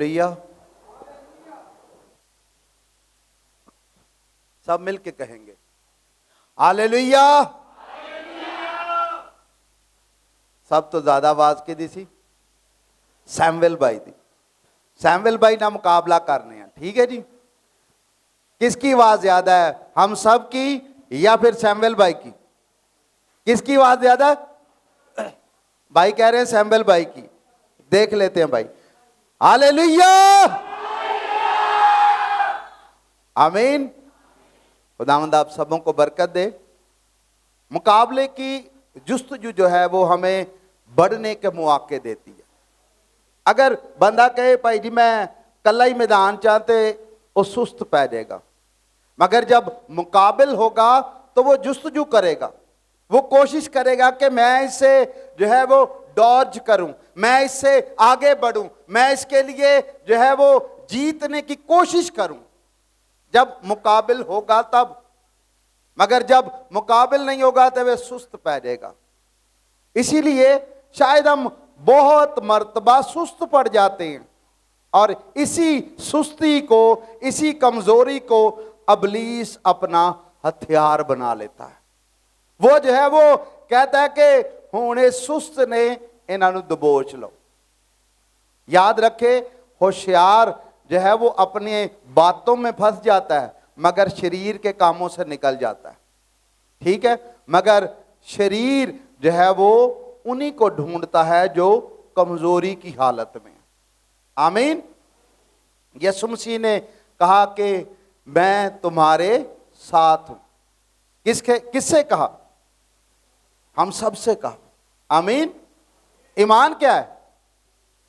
Hallelujah. सब मिलके कहेंगे हालेलुया। सब तो ज्यादा आवाज की दी सी सैमुअल भाई दी। सैमुअल भाई ना मुकाबला करने हैं, ठीक है जी। किसकी आवाज ज्यादा है, हम सब की या फिर सैमुअल भाई की? किसकी आवाज ज्यादा है? भाई कह रहे हैं सैमुअल भाई की। देख लेते हैं भाई। हालेलुया, आमीन। खुदावंद आप सबों को बरकत दे। मुकाबले की जुस्तजू जो है वो हमें बढ़ने के मौके देती है। अगर बंदा कहे भाई जी मैं कला ही मैदान चाहते, वो सुस्त पै जाएगा। मगर जब मुकाबल होगा तो वो जुस्तजू करेगा, वो कोशिश करेगा कि मैं इससे जो है वो डॉज करूं, मैं इससे आगे बढ़ूं, मैं इसके लिए जो है वो जीतने की कोशिश करूं। जब मुकाबल होगा तब, मगर जब मुकाबल नहीं होगा तो वह सुस्त पै जाएगा। इसीलिए शायद हम बहुत मर्तबा सुस्त पड़ जाते हैं और इसी सुस्ती को, इसी कमजोरी को अबलीस अपना हथियार बना लेता है। वो जो है वो कहता है कि हुणे सुस्त ने इन्हों दबोच लो। याद रखे, होशियार जो है वो अपने बातों में फंस जाता है मगर शरीर के कामों से निकल जाता है, ठीक है। मगर शरीर जो है वो उन्हीं को ढूंढता है जो कमजोरी की हालत में। आमीन। यीशु मसीह ने कहा कि मैं तुम्हारे साथ हूं। किससे कहा? हम सब से कहा। आमीन। ईमान क्या है?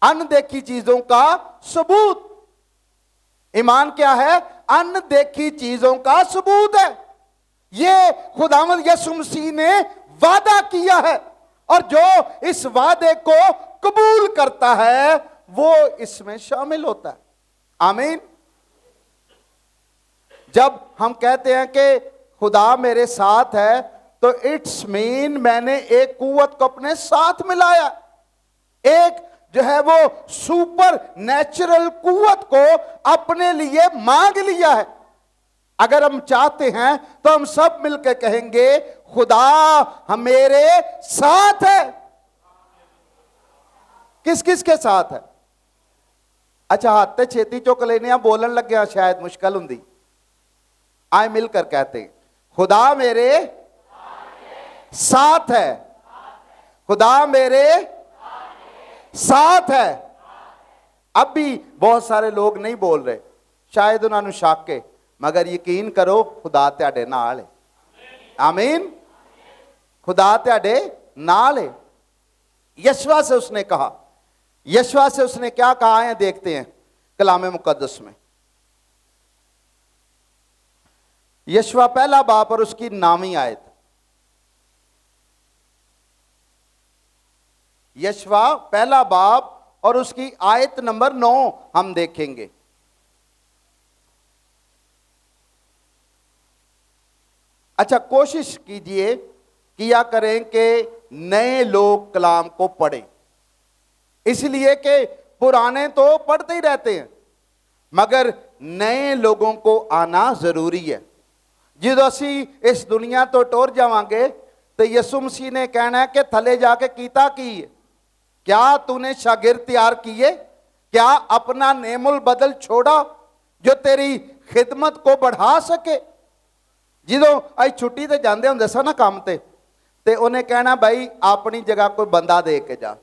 अनदेखी चीजों का सबूत। ईमान क्या है? अनदेखी चीजों का सबूत है। ये खुदावंद यीशु मसीह ने वादा किया है और जो इस वादे को कबूल करता है वो इसमें शामिल होता है। आमीन। जब हम कहते हैं कि खुदा मेरे साथ है तो इट्स मीन मैंने एक कुव्वत को अपने साथ मिलाया, एक जो है वो सुपर नेचुरल कुव्वत को अपने लिए मांग लिया है। अगर हम चाहते हैं तो हम सब मिलकर कहेंगे खुदा हम मेरे साथ है। किस किस के साथ है? अच्छा हाथ ते छेती चुक लेने बोलन लगे शायद मुश्किल होंगी। आए मिलकर कहते हैं खुदा मेरे साथ है, खुदा मेरे साथ है। अब भी बहुत सारे लोग नहीं बोल रहे, शायद उन्होंने शक है, मगर यकीन करो खुदा तेरे नाल है। आमीन। खुदा तेरे नाल है। यशवा से उसने कहा, यशवा से उसने क्या कहा है देखते हैं कलाम मुकद्दस में। यशवा पहला बाप और उसकी नामी आयत। यशवा पहला बाप और उसकी आयत नंबर 9 हम देखेंगे। अच्छा कोशिश कीजिए, किया करें कि नए लोग कलाम को पढ़ें, इसलिए कि पुराने तो पढ़ते ही रहते हैं मगर नए लोगों को आना जरूरी है। जो असी इस दुनिया तो टुर जावांगे तो यीशु मसीह ने कहना है कि थले जाके कीता की है? क्या तूने शागिर्द तैयार किए? क्या अपना नेमुल बदल छोड़ा जो तेरी खिदमत को बढ़ा सके? जो अ छुट्टी ते जाते होंगे सा ना काम ते उन्हें कहना भाई अपनी जगह कोई बंदा दे के जा।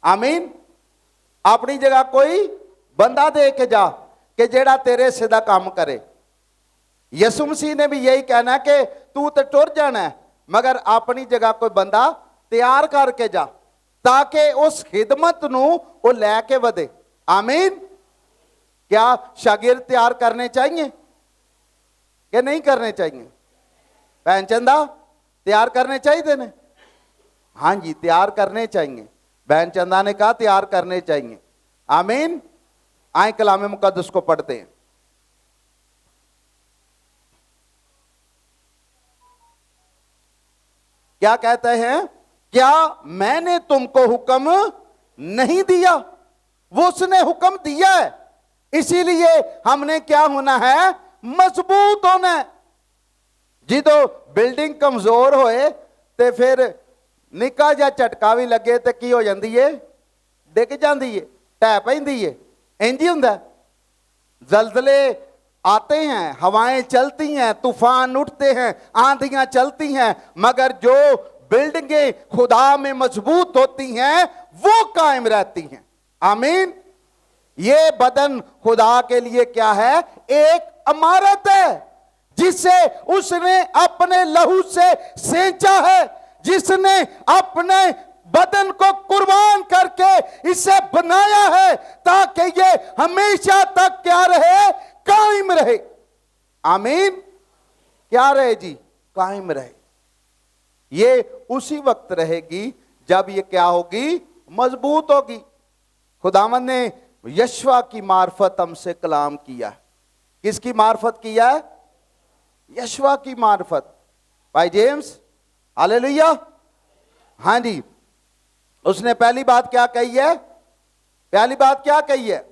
आमीन। अपनी जगह कोई बंदा दे के जा कि जेड़ा तेरे सिदा काम करे। यीशु मसीह ने भी यही कहना है कि तू तो टुर जाना है मगर अपनी जगह कोई बंदा तैयार करके जा ताकि उस खिदमत नू वो लैके वधे। आमीन। क्या शागिर्द तैयार करने चाहिए कि नहीं करने चाहिए? भैन चंदा तैयार करने चाहिए ने? हाँ जी तैयार करने चाहिए। बहन चंदा ने कहा तैयार करने चाहिए। आमीन। आए कलाम मुकद्दस को पढ़ते हैं। क्या कहते हैं? क्या मैंने तुमको हुक्म नहीं दिया? वो उसने हुक्म दिया है, इसीलिए हमने क्या होना है, मजबूत होना है। जी तो बिल्डिंग कमजोर होए ते फिर निक्का जा झटका भी लगे तो की हो जाती है, डिग जाती है, ढह पैंदी है। इंज ही हुंदा। जलजले आते हैं, हवाएं चलती हैं, तूफान उठते हैं, आंधियां चलती हैं, मगर जो बिल्डिंगें खुदा में मजबूत होती हैं वो कायम रहती हैं। आमीन। ये बदन खुदा के लिए क्या है, एक इमारत है जिसे उसने अपने लहू से सेंचा है, जिसने अपने बदन को कुर्बान करके इसे बनाया है ताकि ये हमेशा तक क्या रहे, कायम रहे। आमीन। क्या रहे जी, कायम रहे। ये उसी वक्त रहेगी जब ये क्या होगी, मजबूत होगी। खुदावंद ने यशवा की मार्फत हमसे कलाम किया। किसकी मार्फत किया है, यशवा की मार्फत। भाई जेम्स, हालेलुया। हाँ जी, उसने पहली बात क्या कही है, पहली बात क्या कही है,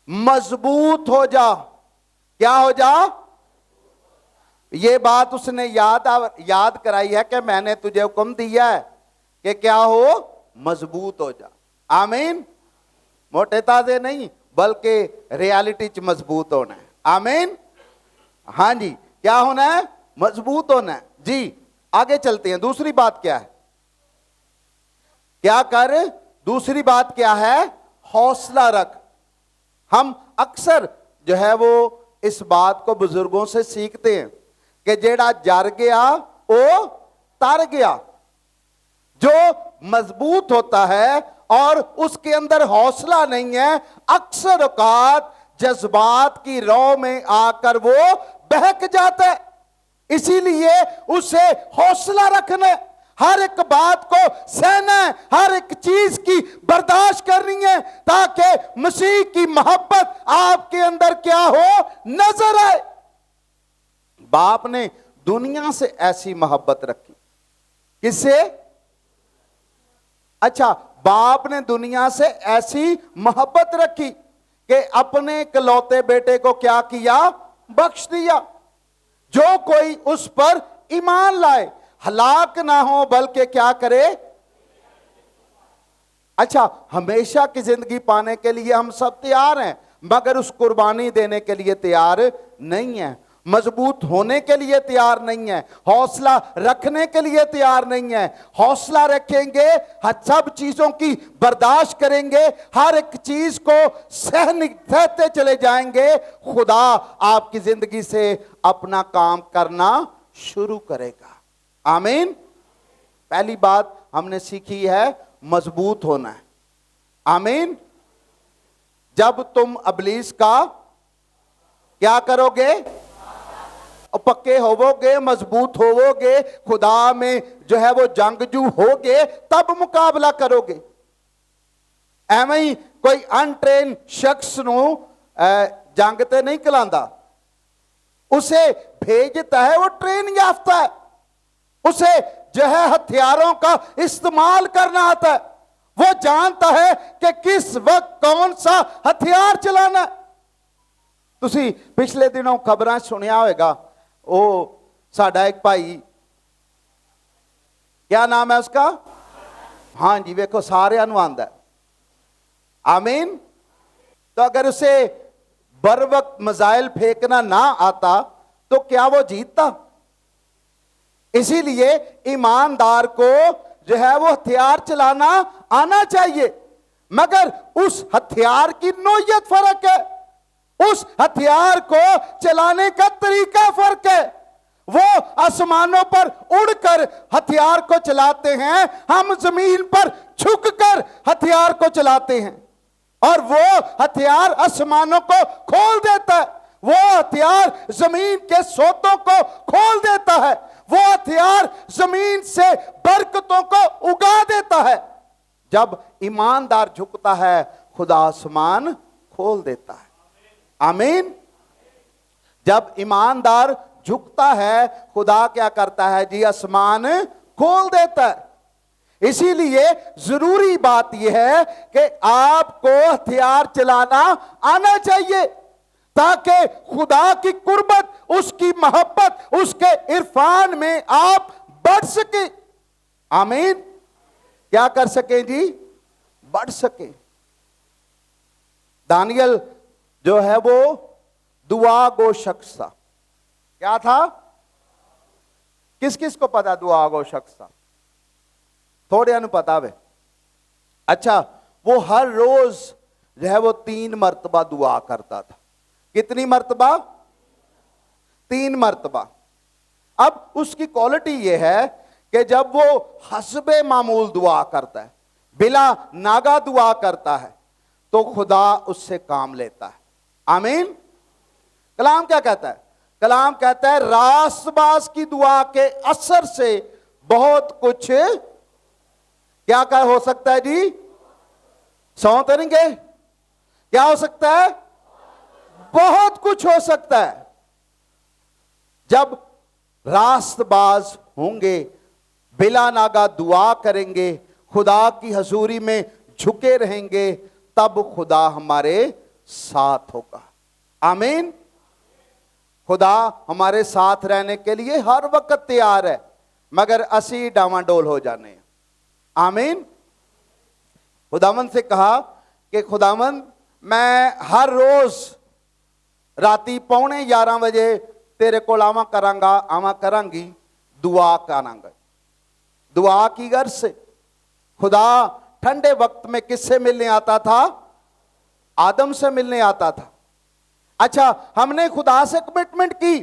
मजबूत हो जा। क्या हो जा, ये बात उसने याद कराई है कि मैंने तुझे हुक्म दिया है कि क्या हो, मजबूत हो जा। आमीन। मोटे ताजे नहीं बल्कि रियलिटी च मजबूत होना है। आमीन। हाँ जी, क्या होना है, मजबूत होना है जी। आगे चलते हैं। दूसरी बात क्या है, क्या कर, दूसरी बात क्या है, हौसला रख। हम अक्सर जो है वो इस बात को बुजुर्गों से सीखते हैं कि जेड़ा जर गया वो तर गया। जो मजबूत होता है और उसके अंदर हौसला नहीं है, अक्सर औकात जज्बात की रौ में आकर वो बहक जाता है। इसीलिए उसे हौसला रखना, हर एक बात को सहना है, हर एक चीज की बर्दाश्त करनी है ताकि मसीह की मोहब्बत आपके अंदर क्या हो, नजर आए। बाप ने दुनिया से ऐसी मोहब्बत रखी। किससे? अच्छा, बाप ने दुनिया से ऐसी मोहब्बत रखी कि अपने इकलौते बेटे को क्या किया, बख्श दिया। जो कोई उस पर ईमान लाए हलाक ना हो बल्कि क्या करे। अच्छा, हमेशा की जिंदगी पाने के लिए हम सब तैयार हैं, मगर उस कुर्बानी देने के लिए तैयार नहीं है, मजबूत होने के लिए तैयार नहीं है, हौसला रखने के लिए तैयार नहीं है। हौसला रखेंगे, हर सब चीजों की बर्दाश्त करेंगे, हर एक चीज को सहते चले जाएंगे, खुदा आपकी जिंदगी से अपना काम करना शुरू करेगा। आमीन। पहली बात हमने सीखी है, मजबूत होना है। आमीन। जब तुम इब्लीस का क्या करोगे, पक्के होवोगे, मजबूत होवोगे, खुदा में जो है वो जंगजू होगे, तब मुकाबला करोगे। एवं ही कोई अनट्रेन शख्स नु जंग ते नहीं खिलांदा, उसे भेजता है वो ट्रेन याफ्ता है, उसे जो है हथियारों का इस्तेमाल करना आता है, वो जानता है कि किस वक्त कौन सा हथियार चलाना है। तुसी पिछले दिनों खबरां सुनिया होगा, वो साडा एक भाई, क्या नाम है उसका, हाँ जी, वेखो सारे आंदा है। आमीन। तो अगर उसे बर वक्त मिसाइल फेंकना ना आता तो क्या वो जीतता? इसीलिए ईमानदार को जो है वो हथियार चलाना आना चाहिए, मगर उस हथियार की नोयत फर्क है, उस हथियार को चलाने का तरीका फर्क है। वो आसमानों पर उड़कर हथियार को चलाते हैं, हम जमीन पर झुककर हथियार को चलाते हैं, और वो हथियार आसमानों को खोल देता है, वो हथियार जमीन के सोतों को खोल देता है, वो हथियार जमीन से बरकतों को उगा देता है। जब ईमानदार झुकता है, खुदा आसमान खोल देता है। आमीन। जब ईमानदार झुकता है, खुदा क्या करता है जी, आसमान खोल देता है। इसीलिए जरूरी बात यह है कि आपको हथियार चलाना आना चाहिए, ताकि खुदा की कुर्बत, उसकी मोहब्बत, उसके इरफान में आप बढ़ सके। आमीन। क्या कर सके जी? बढ़ सके। दानियल जो है वो दुआ गो शख्स था। क्या था? किस किस को पता दुआ गो शख्स था? थोड़े नु पता वे। अच्छा, वो हर रोज जो है वो 3 मरतबा दुआ करता था। कितनी मरतबा? 3 मरतबा। अब उसकी क्वालिटी यह है कि जब वो हस्बे मामूल दुआ करता है, बिला नागा दुआ करता है, तो खुदा उससे काम लेता है। आमीन। कलाम क्या कहता है? कलाम कहता है रासबास की दुआ के असर से बहुत कुछ क्या क्या हो सकता है जी? सौ तरीके क्या हो सकता है? बहुत कुछ हो सकता है। जब रास्तबाज होंगे, बिला नागा दुआ करेंगे, खुदा की हजूरी में झुके रहेंगे, तब खुदा हमारे साथ होगा। आमीन। खुदा हमारे साथ रहने के लिए हर वक्त तैयार है, मगर असी डामाडोल हो जाने। आमीन। खुदावंद से कहा कि खुदावंद मैं हर रोज राती 11:15 बजे तेरे को आवा करांगी दुआ करांगा। दुआ की गर्ज से खुदा ठंडे वक्त में किससे मिलने आता था? आदम से मिलने आता था। अच्छा, हमने खुदा से कमिटमेंट की,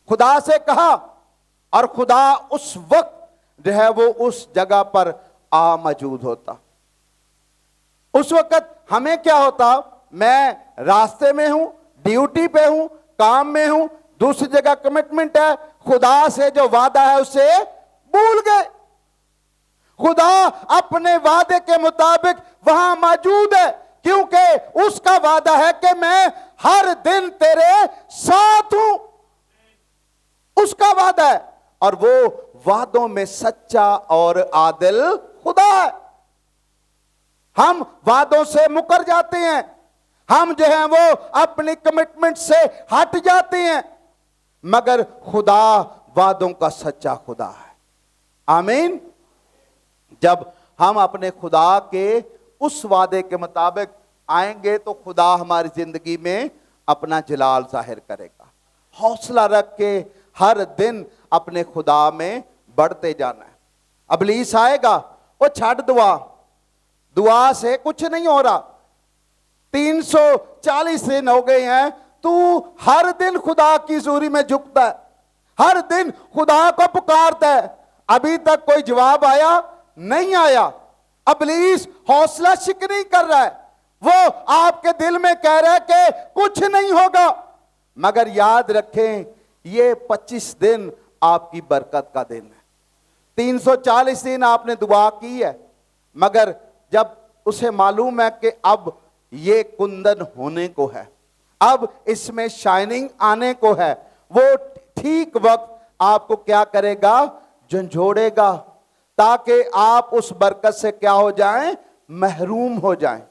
खुदा से कहा, और खुदा उस वक्त जो है वो उस जगह पर आ मौजूद होता। उस वक्त हमें क्या होता? मैं रास्ते में हूं, ड्यूटी पे हूं, काम में हूं, दूसरी जगह कमिटमेंट है, खुदा से जो वादा है उसे भूल गए। खुदा अपने वादे के मुताबिक वहां मौजूद है, क्योंकि उसका वादा है कि मैं हर दिन तेरे साथ हूं। उसका वादा है, और वो वादों में सच्चा और आदिल खुदा है। हम वादों से मुकर जाते हैं, हम जो है वो अपनी कमिटमेंट से हट जाते हैं, मगर खुदा वादों का सच्चा खुदा है। आमीन। जब हम अपने खुदा के उस वादे के मुताबिक आएंगे तो खुदा हमारी जिंदगी में अपना जलाल जाहिर करेगा। हौसला रख के हर दिन अपने खुदा में बढ़ते जाना है। इब्लीस आएगा, वो छाड़ दुआ, दुआ से कुछ नहीं हो रहा, 340 दिन हो गए हैं, तू हर दिन खुदा की हजूरी में झुकता है, हर दिन खुदा को पुकारता है, अभी तक कोई जवाब आया नहीं आया। इब्लीस हौसला शिकनी कर रहा है, वो आपके दिल में कह रहा है कि कुछ नहीं होगा, मगर याद रखें ये 25 दिन आपकी बरकत का दिन है। 340 दिन आपने दुआ की है, मगर जब उसे मालूम है कि अब ये कुंदन होने को है, अब इसमें शाइनिंग आने को है, वो ठीक वक्त आपको क्या करेगा? झंझोड़ेगा, ताकि आप उस बरकत से क्या हो जाएं? महरूम हो जाएं।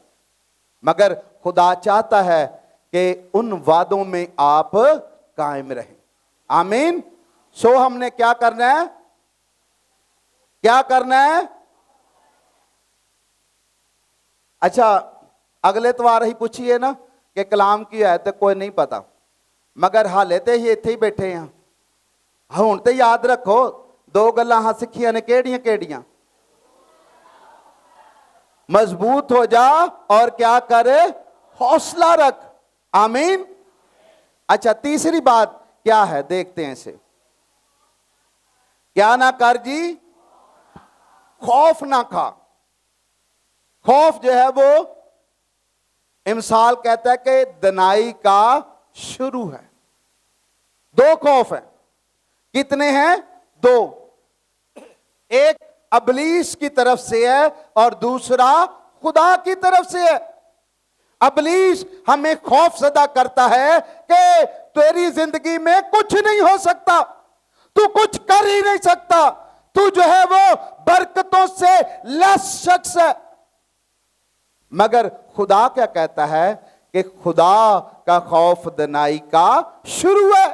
मगर खुदा चाहता है कि उन वादों में आप कायम रहें। आमीन। सो हमने क्या करना है? क्या करना है? अच्छा, अगले तवार ही पूछिए ना कि कलाम की है तो कोई नहीं पता, मगर हाले तो ही इत्थे ही बैठे हैं। हुण तो याद रखो, 2 गल्लां हाँ सिखियां ने, केड़ियां केड़ियां? मजबूत हो जा और क्या करे? हौसला रख। आमीन। अच्छा, तीसरी बात क्या है? देखते हैं इसे। क्या ना कर जी? खौफ ना खा। खौफ जो है वो इमसाल कहता है कि दनाई का शुरू है। 2 खौफ है। कितने हैं? 2। एक इब्लीस की तरफ से है और दूसरा खुदा की तरफ से है। इब्लीस हमें खौफ ज़दा करता है कि तेरी जिंदगी में कुछ नहीं हो सकता, तू कुछ कर ही नहीं सकता, तू जो है वो बरकतों से लेस शख्स है। मगर खुदा क्या कहता है कि खुदा का खौफ दनाई का शुरू है।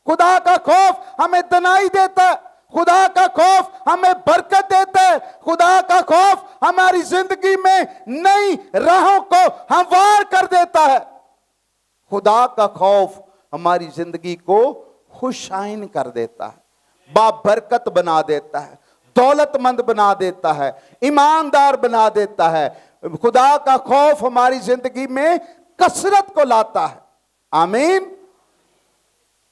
खुदा का खौफ हमें दनाई देता है, खुदा का खौफ हमें बरकत देता है, खुदा का खौफ हमारी जिंदगी में नई राहों को हमवार कर देता है। खुदा का खौफ हमारी जिंदगी को खुशाइन कर देता है, बाबरकत बना देता है, दौलतमंद बना देता है, ईमानदार बना देता है। खुदा का खौफ हमारी जिंदगी में कसरत को लाता है। आमीन।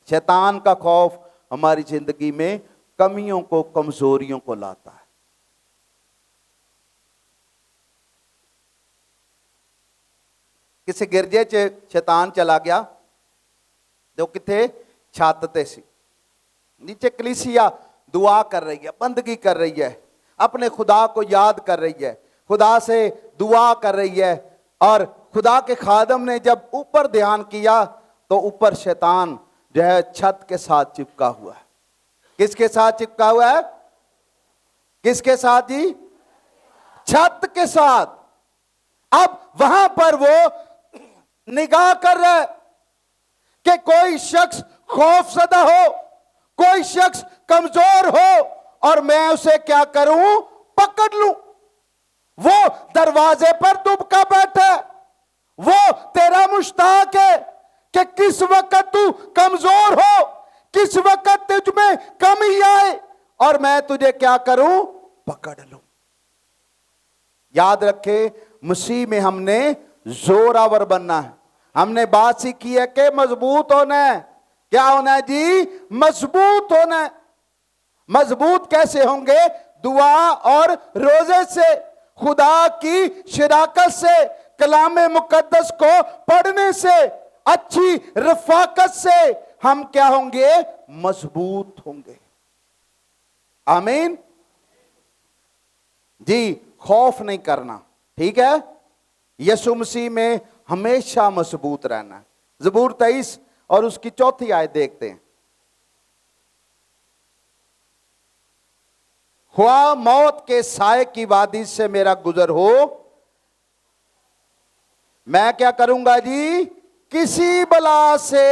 शैतान का खौफ हमारी जिंदगी में कमियों को, कमजोरियों को लाता है। किसी गिरजे च शैतान चला गया जो किथे छत ते सी, नीचे कलीसिया दुआ कर रही है, बंदगी कर रही है, अपने खुदा को याद कर रही है, खुदा से दुआ कर रही है। और खुदा के खादम ने जब ऊपर ध्यान किया तो ऊपर शैतान जो है छत के साथ चिपका हुआ है। किसके साथ चिपका हुआ है? किसके साथ जी? छत के साथ। अब वहां पर वो निगाह कर रहा है कि कोई शख्स खौफजदा हो, कोई शख्स कमजोर हो और मैं उसे क्या करूं? पकड़ लूं। वो दरवाजे पर दुबका बैठा है, वो तेरा मुश्ताक है कि किस वक्त तू कमजोर हो, किस वक्त तुझ में कमी आए और मैं तुझे क्या करूं? पकड़ लूं। याद रखे, मसीह में हमने जोरावर बनना है। हमने बात सीखी है कि मजबूत होना है। क्या होना है जी? मजबूत होना है। मजबूत कैसे होंगे? दुआ और रोजे से, खुदा की शराकत से, कलाम मुकद्दस को पढ़ने से, अच्छी रफाकत से हम क्या होंगे? मजबूत होंगे। आमीन जी। खौफ नहीं करना, ठीक है? यीशु मसीह में हमेशा मजबूत रहना। ज़बूर 23 और उसकी 4थी आयत देखते हैं। हुआ मौत के साए की वादी से मेरा गुजर हो, मैं क्या करूंगा जी? किसी बला से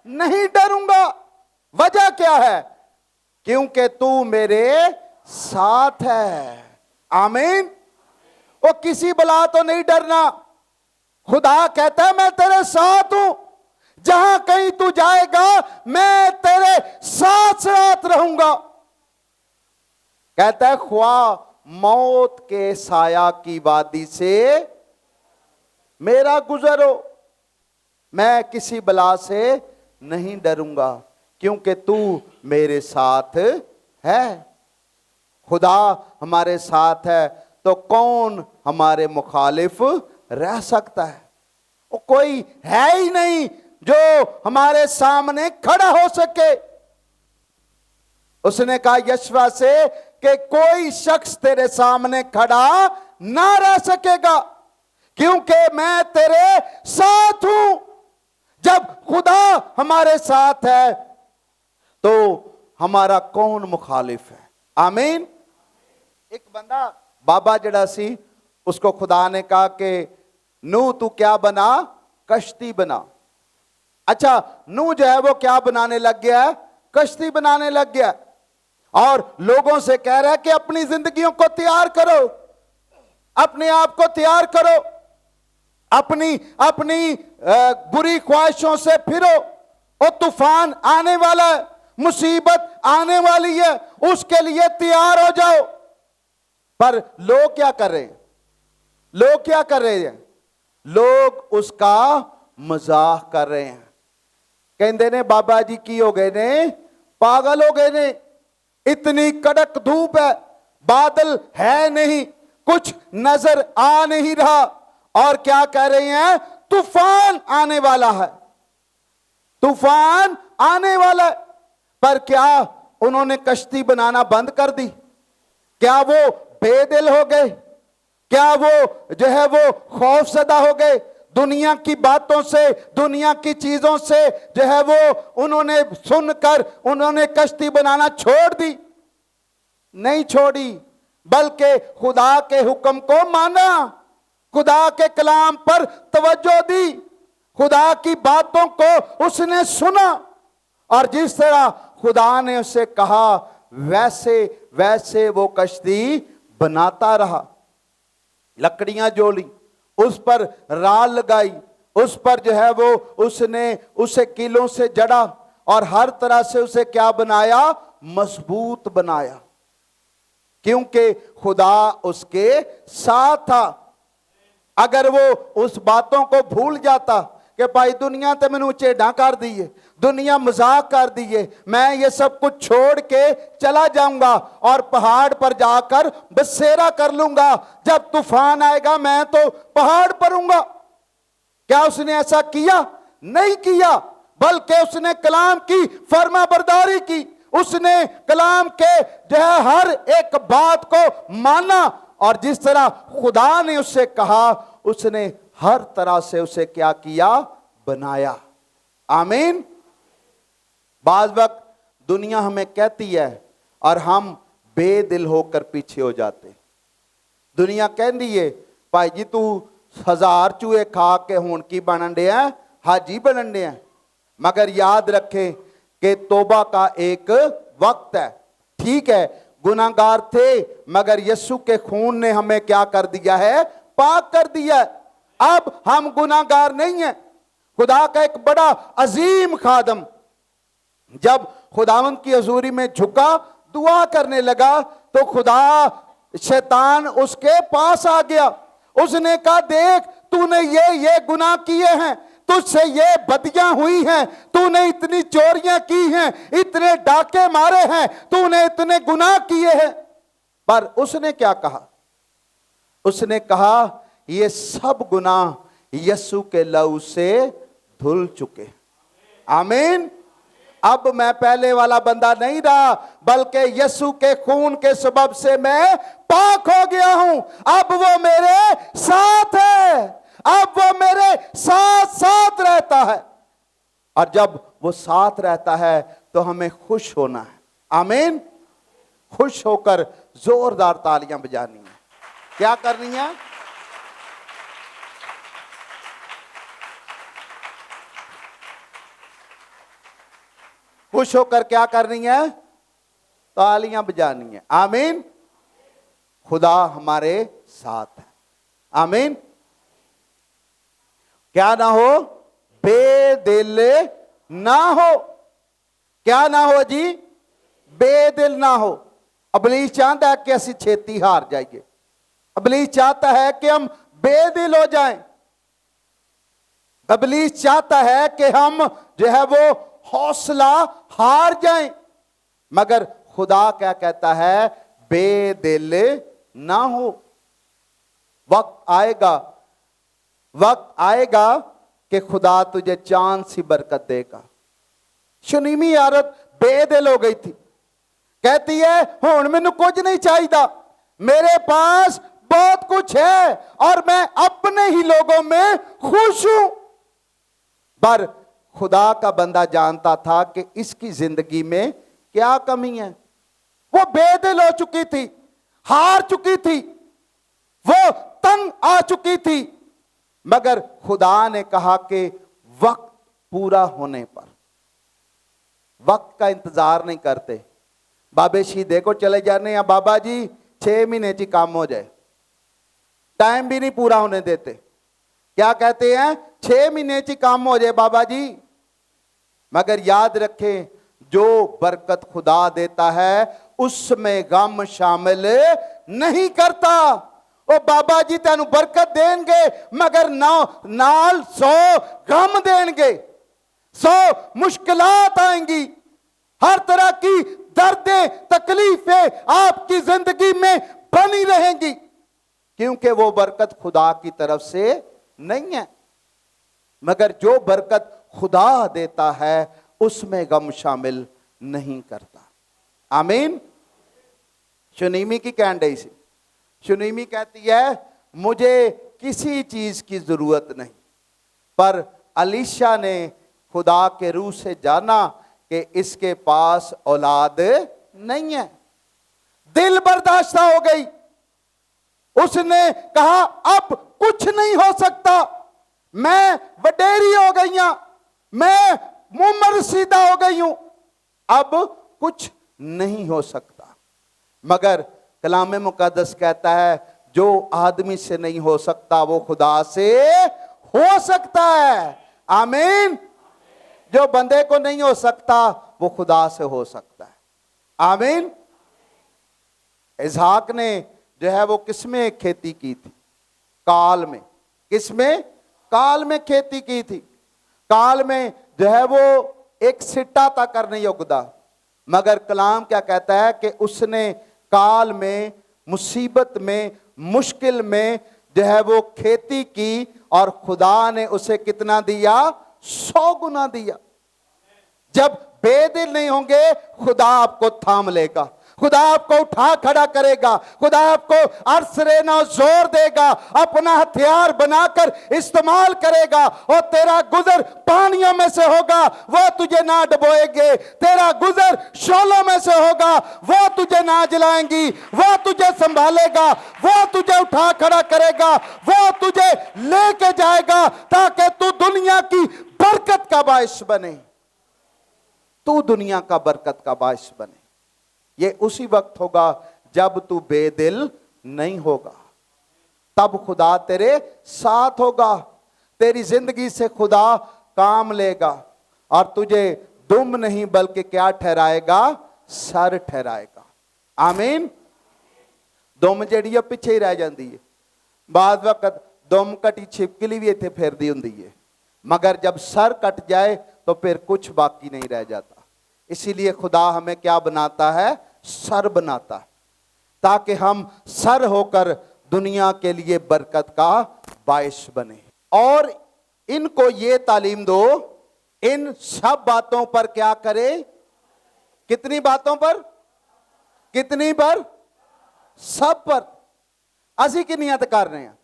नहीं डरूंगा। वजह क्या है? क्योंकि तू मेरे साथ है। आमीन। वो किसी बला तो नहीं डरना। खुदा कहता है मैं तेरे साथ हूं, जहां कहीं तू जाएगा मैं तेरे साथ साथ रहूंगा। कहता है ख्वा मौत के साया की वादी से मेरा गुजर हो, मैं किसी बला से नहीं डरूंगा क्योंकि तू मेरे साथ है। खुदा हमारे साथ है तो कौन हमारे मुखालिफ रह सकता है? वो कोई है ही नहीं जो हमारे सामने खड़ा हो सके। उसने कहा यशवा से कि कोई शख्स तेरे सामने खड़ा ना रह सकेगा क्योंकि मैं तेरे साथ हूं। जब खुदा हमारे साथ है तो हमारा कौन मुखालिफ है? आमीन। एक बंदा बाबा जड़ा सी, उसको खुदा ने कहा कि नूह तू क्या बना? कश्ती बना। अच्छा, नूह जो है वो क्या बनाने लग गया है? कश्ती बनाने लग गया और लोगों से कह रहा है कि अपनी जिंदगियों को तैयार करो, अपने आप को तैयार करो, अपनी अपनी बुरी ख्वाहिशों से फिरो। और तूफान आने वाला है, मुसीबत आने वाली है, उसके लिए तैयार हो जाओ। पर लोग क्या कर रहे हैं? लोग क्या कर रहे हैं? लोग उसका मजाक कर रहे हैं। कहते ने बाबा जी की हो गए ने, पागल हो गए ने, इतनी कड़क धूप है, बादल है नहीं, कुछ नजर आ नहीं रहा और क्या कह रहे हैं? तूफान आने वाला है, तूफान आने वाला है। पर क्या उन्होंने कश्ती बनाना बंद कर दी? क्या वो बेदिल हो गए? क्या वो जो है वो खौफजदा हो गए? दुनिया की बातों से, दुनिया की चीजों से जो है वो उन्होंने सुनकर उन्होंने कश्ती बनाना छोड़ दी? नहीं छोड़ी, बल्कि खुदा के हुक्म को माना, खुदा के कलाम पर तवज्जो दी, खुदा की बातों को उसने सुना, और जिस तरह खुदा ने उससे कहा वैसे वैसे वो कश्ती बनाता रहा। लकड़ियां जोड़ी, उस पर राल लगाई, उस पर जो है वो उसने उसे कीलों से जड़ा, और हर तरह से उसे क्या बनाया, मजबूत बनाया, क्योंकि खुदा उसके साथ था। अगर वो उस बातों को भूल जाता कि भाई दुनिया तो मैंने चेड़ा कर दी है, दुनिया मजाक कर दी है, मैं ये सब कुछ छोड़ के चला जाऊंगा और पहाड़ पर जाकर बसेरा कर लूंगा, जब तूफान आएगा मैं तो पहाड़ पर हूंगा। क्या उसने ऐसा किया? नहीं किया, बल्कि उसने कलाम की फर्माबरदारी की, उसने कलाम के जो है हर एक बात को माना, और जिस तरह खुदा ने उससे कहा उसने हर तरह से उसे क्या किया, बनाया। आमीन। बाज वक्त दुनिया हमें कहती है और हम बेदिल होकर पीछे हो जाते। दुनिया कहती है भाई जी तू 1000 चूहे खा के हुण की बनन डे है, हाजी बनन डे है। मगर याद रखें कि तौबा का एक वक्त है। ठीक है, गुनाहगार थे, मगर यीशु के खून ने हमें क्या कर दिया है, पाक कर दिया है। अब हम गुनाहगार नहीं हैं। खुदा का एक बड़ा अजीम खादम जब खुदावंद की हजूरी में झुका, दुआ करने लगा, तो खुदा शैतान उसके पास आ गया। उसने कहा देख तूने ये गुनाह किए हैं, तुझसे ये बदियां हुई हैं, तूने इतनी चोरियां की हैं, इतने डाके मारे हैं, तूने इतने गुनाह किए हैं। पर उसने क्या कहा? उसने कहा ये सब गुनाह यीशु के लहू से धुल चुके। आमीन। अब मैं पहले वाला बंदा नहीं रहा, बल्कि यीशु के खून के सबब से मैं पाक हो गया हूं। अब वो मेरे साथ है, अब वो मेरे साथ साथ रहता है, और जब वो साथ रहता है तो हमें खुश होना है। आमीन। खुश होकर जोरदार तालियां बजानी है। क्या करनी है? खुश होकर क्या करनी है? तालियां बजानी है। आमीन। खुदा हमारे साथ है। आमीन। क्या ना हो? बेदिल ना हो। क्या ना हो जी? बेदिल ना हो। इबलीस चाहता है कि असि छेती हार जाइए। इबलीस चाहता है कि हम बेदिल हो जाएं। इबलीस चाहता है कि हम जो है वो हौसला हार जाएं। मगर खुदा क्या कहता है? बेदिल ना हो। वक्त आएगा कि खुदा तुझे चांद सी बरकत देगा। शुनीमी औरत बेदिल हो गई थी, कहती है हुण मैनू कुछ नहीं चाहिए, मेरे पास बहुत कुछ है और मैं अपने ही लोगों में खुश हूं। पर खुदा का बंदा जानता था कि इसकी जिंदगी में क्या कमी है। वो बेदिल हो चुकी थी, हार चुकी थी, वो तंग आ चुकी थी। मगर खुदा ने कहा कि वक्त पूरा होने पर, वक्त का इंतजार नहीं करते। बाबे शीदे को चले जाने या बाबा जी 6 महीने ची काम हो जाए, टाइम भी नहीं पूरा होने देते। क्या कहते हैं? 6 महीने ची काम हो जाए बाबा जी। मगर याद रखें जो बरकत खुदा देता है उसमें गम शामिल नहीं करता। ओ बाबा जी तेनू बरकत देंगे मगर नाल 100 गम देंगे, 100 मुश्किलात आएंगी, हर तरह की दर्दें तकलीफें आपकी जिंदगी में बनी रहेंगी, क्योंकि वो बरकत खुदा की तरफ से नहीं है। मगर जो बरकत खुदा देता है उसमें गम शामिल नहीं करता। आमीन। शुनीमी की कहने से, शुनीमी कहती है मुझे किसी चीज की जरूरत नहीं, पर अलीशा ने खुदा के रूह से जाना कि इसके पास औलाद नहीं है। दिल बर्दाश्त हो गई। उसने कहा अब कुछ नहीं हो सकता, मैं वडेरी हो गई हूं, मैं उम्र सीधा हो गई हूं, अब कुछ नहीं हो सकता। मगर कलाम मुकद्दस कहता है जो आदमी से नहीं हो सकता वो खुदा से हो सकता है। आमीन। जो बंदे को नहीं हो सकता वो खुदा से हो सकता है। आमीन। इसहाक ने जो है वो किसमें खेती की थी? काल में। किसमें? काल में खेती की थी। काल में जो है वो एक सिट्टा था करने योग्यता, मगर कलाम क्या कहता है कि उसने काल में, मुसीबत में, मुश्किल में जो है वो खेती की और खुदा ने उसे कितना दिया? 100 गुना दिया। जब बेदिल नहीं होंगे खुदा आपको थाम लेगा, खुदा आपको उठा खड़ा करेगा, खुदा आपको अरसरेना जोर देगा, अपना हथियार बनाकर इस्तेमाल करेगा और तेरा गुजर पानियों में से होगा, वो तुझे ना डुबोएंगे। तेरा गुजर शोलों में से होगा, वो तुझे ना जलाएंगी, वो तुझे संभालेगा, वो तुझे उठा खड़ा करेगा, वो तुझे लेके जाएगा ताकि तू दुनिया की बरकत का बायस बने। तू दुनिया का बरकत का बायस बने। ये उसी वक्त होगा जब तू बेदिल नहीं होगा, तब खुदा तेरे साथ होगा, तेरी जिंदगी से खुदा काम लेगा और तुझे दुम नहीं बल्कि क्या ठहराएगा? सर ठहराएगा। आमीन। दुम ਜਿਹੜੀ ਪਿੱਛੇ ਹੀ ਰਹਿ ਜਾਂਦੀ है, बाद वक्त दुम कटी छिपकली भी इत्थे फिरदी हुंदी है, मगर जब सर कट जाए तो फिर कुछ बाकी नहीं रह जाता। इसीलिए खुदा हमें क्या बनाता है? सर बनाता है, ताकि हम सर होकर दुनिया के लिए बरकत का बायस बने। और इनको ये तालीम दो, इन सब बातों पर क्या करे? कितनी बातों पर? कितनी पर? सब पर। असी की नियत कर रहे हैं?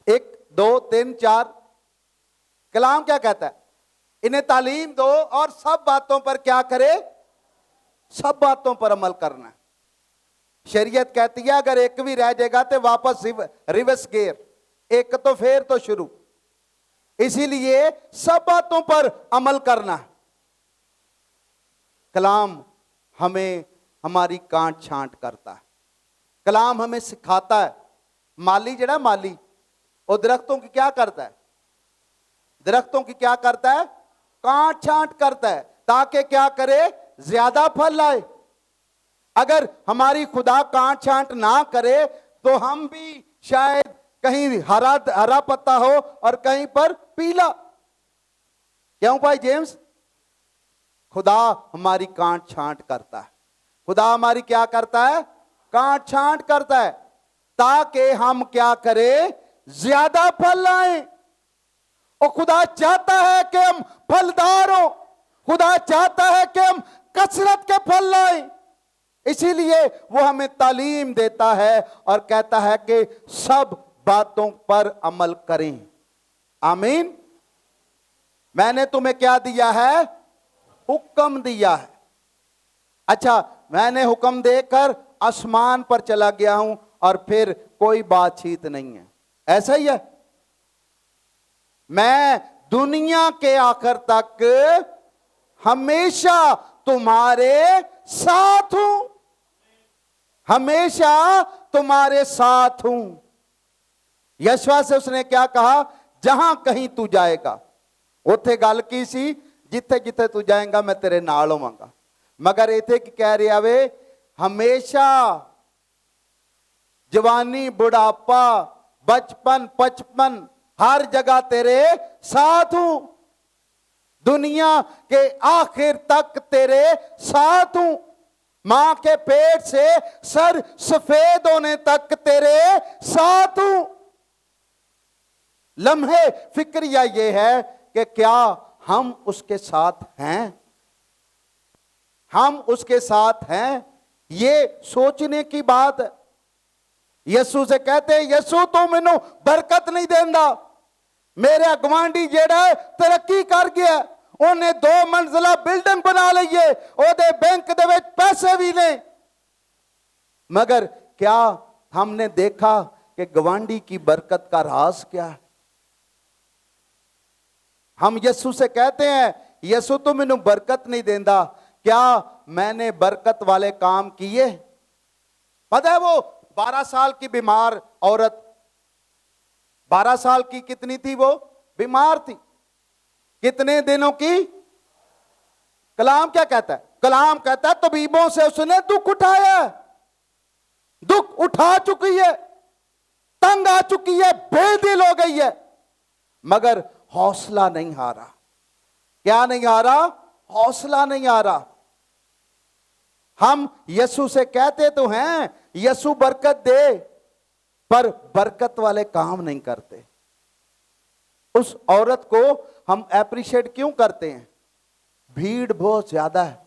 1 2 3 4। कलाम क्या कहता है? इन्हें तालीम दो और सब बातों पर क्या करे? सब बातों पर अमल करना है। शरीयत कहती है अगर एक भी रह जाएगा तो वापस रिवर्स गियर, एक तो फिर तो शुरू। इसीलिए सब बातों पर अमल करना है। कलाम हमें हमारी कांट छांट करता है, कलाम हमें सिखाता है। माली जड़ा माली वो दरख्तों की क्या करता है? दरख्तों की क्या करता है? कांट छांट करता है, ताकि क्या करे? ज्यादा फल आए। अगर हमारी खुदा कांट छांट ना करे तो हम भी शायद कहीं हरा पत्ता हो और कहीं पर पीला। क्यों भाई जेम्स? खुदा हमारी कांट छांट करता है। खुदा हमारी क्या करता है? कांट छांट करता है, ताकि हम क्या करें? ज्यादा फल लाएं। और खुदा चाहता है कि हम फलदार हो, खुदा चाहता है कि हम कसरत के फल लाएं। इसीलिए वो हमें तालीम देता है और कहता है कि सब बातों पर अमल करें। आमीन। मैंने तुम्हें क्या दिया है? हुक्म दिया है। अच्छा, मैंने हुक्म देकर आसमान पर चला गया हूं और फिर कोई बातचीत नहीं है, ऐसा ही है। मैं दुनिया के आखिर तक हमेशा तुम्हारे साथ हूं, हमेशा तुम्हारे साथ हूं। यशवा से उसने क्या कहा? जहां कहीं तू जाएगा। उथे गल की सी जिथे जिथे तू जाएगा मैं तेरे नाल होवांगा, मगर इथे की कह रहा वे? हमेशा, जवानी, बुढ़ापा, बचपन, पचपन, हर जगह तेरे साथ हूं। दुनिया के आखिर तक तेरे साथ हूं। मां के पेट से सर सफेद होने तक तेरे साथ हूं। लम्हे फिक्रिया ये है कि क्या हम उसके साथ हैं? हम उसके साथ हैं, ये सोचने की बात है। यसू से कहते हैं, यसू तू मैनू बरकत नहीं देंदा। मेरे गवांडी जेड़ा तरक्की कर गया, उन्हें 2 मंजिला बिल्डिंग बना ली है, ओदे बैंक दे विच पैसे भी ने, मगर क्या हमने देखा कि गवांडी की बरकत का राज क्या है? हम यीशु से कहते हैं, यीशु तू मैनू बरकत नहीं देंदा, क्या मैंने बरकत वाले काम किए? पता है वो 12 साल की बीमार औरत, 12 साल की कितनी थी वो? बीमार थी। कितने दिनों की? कलाम क्या कहता है? कलाम कहता है तबीबों से उसने दुख उठाया, दुख उठा चुकी है, तंग आ चुकी है, बेदिल हो गई है, मगर हौसला नहीं हारा। क्या नहीं हारा? हौसला नहीं हारा। हम यीशु से कहते तो हैं यीशु बरकत दे, पर बरकत वाले काम नहीं करते। उस औरत को हम एप्रिशिएट क्यों करते हैं? भीड़ बहुत ज्यादा है,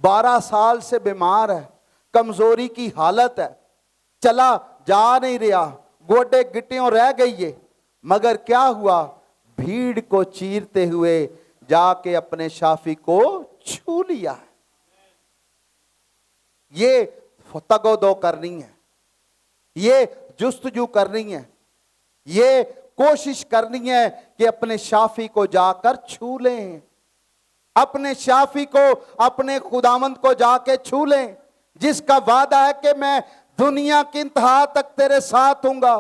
12 साल से बीमार है, कमजोरी की हालत है, चला जा नहीं रहा, गोडे गिट्टियों रह गई है, मगर क्या हुआ? भीड़ को चीरते हुए जाके अपने शाफी को छू लिया है। ये तगोदो करनी है, ये जुस्तजू करनी है, ये कोशिश करनी है कि अपने शाफी को जाकर छू लें, अपने शाफी को, अपने खुदावंद को जाके छू लें, जिसका वादा है कि मैं दुनिया की इंतहा तक तेरे साथ हूंगा।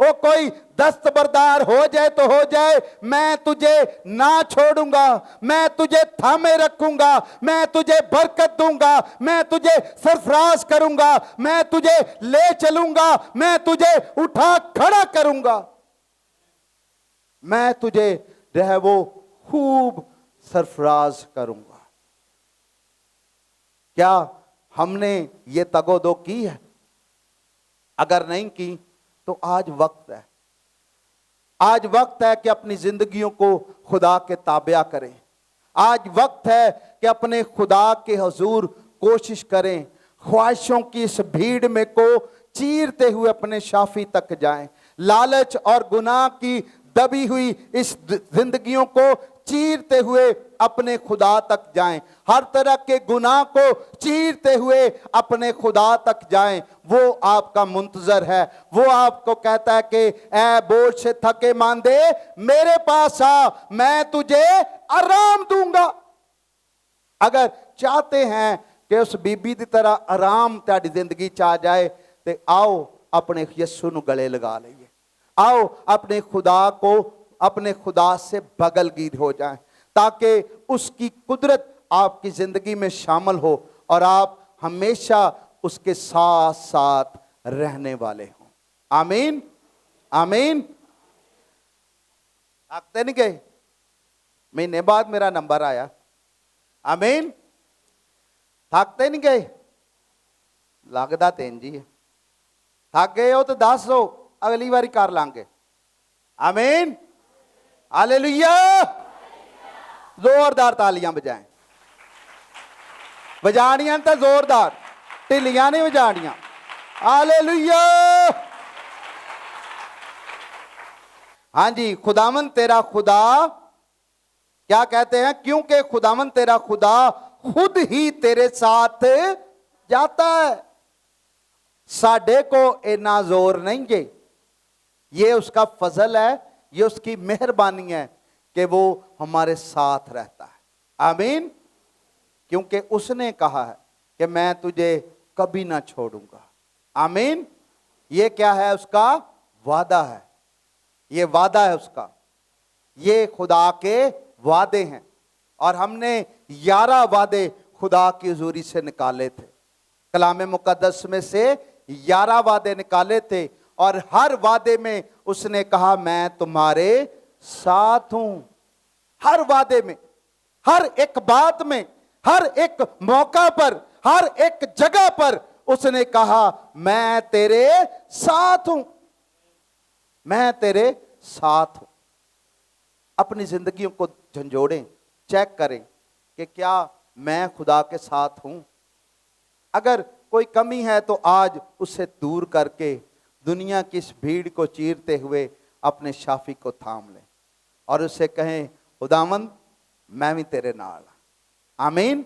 ओ कोई दस्तबरदार हो जाए तो हो जाए, मैं तुझे ना छोड़ूंगा, मैं तुझे थामे रखूंगा, मैं तुझे बरकत दूंगा, मैं तुझे सरफराज करूंगा, मैं तुझे ले चलूंगा, मैं तुझे उठा खड़ा करूंगा, मैं तुझे रह वो खूब सरफराज करूंगा। क्या हमने ये तगोदो की है? अगर नहीं की तो आज वक्त है, आज वक्त है कि अपनी जिंदगियों को खुदा के ताबिया करें। आज वक्त है कि अपने खुदा के हुजूर कोशिश करें, ख्वाहिशों की इस भीड़ में को चीरते हुए अपने शाफी तक जाएं, लालच और गुनाह की दबी हुई इस जिंदगियों को चीरते हुए अपने खुदा तक जाएं, हर तरह के गुनाह को चीरते हुए अपने खुदा तक जाएं। वो आपका मुंतजर है, वो आपको कहता है कि ऐ बोझ से थके मांदे मेरे पास आ, मैं तुझे आराम दूंगा। अगर चाहते हैं कि उस बीबी की तरह आराम ताड़ी जिंदगी च आ जाए, तो आओ अपने यीशु नूं गले लगा लईए, आओ अपने खुदा को, अपने खुदा से बगलगीर हो जाएं, ताकि उसकी कुदरत आपकी जिंदगी में शामिल हो और आप हमेशा उसके साथ साथ रहने वाले हों। आमीन, आमीन। थकते नहीं गए? महीने बाद मेरा नंबर आया। आमीन। थकते नहीं गए? लगता तेन जी है। थक गए हो तो दस दो, अगली बारी कर लांगे। आमीन, हालेलुया। जोरदार तालियां बजाएं, बजानियां तो जोरदार, ढिलियां नहीं बजानियां। हालेलुया। हाँ जी, खुदावन तेरा खुदा क्या कहते हैं? क्योंकि खुदावन तेरा खुदा खुद ही तेरे साथ जाता है। साडे को इना जोर नहीं है, ये उसका फजल है, ये उसकी मेहरबानी है कि वो हमारे साथ रहता है। आमीन। क्योंकि उसने कहा है कि मैं तुझे कभी ना छोड़ूंगा। आमीन। ये क्या है? उसका वादा है, ये वादा है उसका, ये खुदा के वादे हैं। और हमने 11 वादे खुदा की हुजूरी से निकाले थे, कलाम मुकद्दस में से 11 वादे निकाले थे, और हर वादे में उसने कहा मैं तुम्हारे साथ हूं। हर वादे में, हर एक बात में, हर एक मौका पर, हर एक जगह पर उसने कहा मैं तेरे साथ हूं, मैं तेरे साथ हूं। अपनी जिंदगियों को झंझोड़ें, चेक करें कि क्या मैं खुदा के साथ हूं। अगर कोई कमी है तो आज उससे दूर करके दुनिया की इस भीड़ को चीरते हुए अपने शाफी को थाम लें और उससे कहें खुदावंद मैं भी तेरे नाल। आमीन।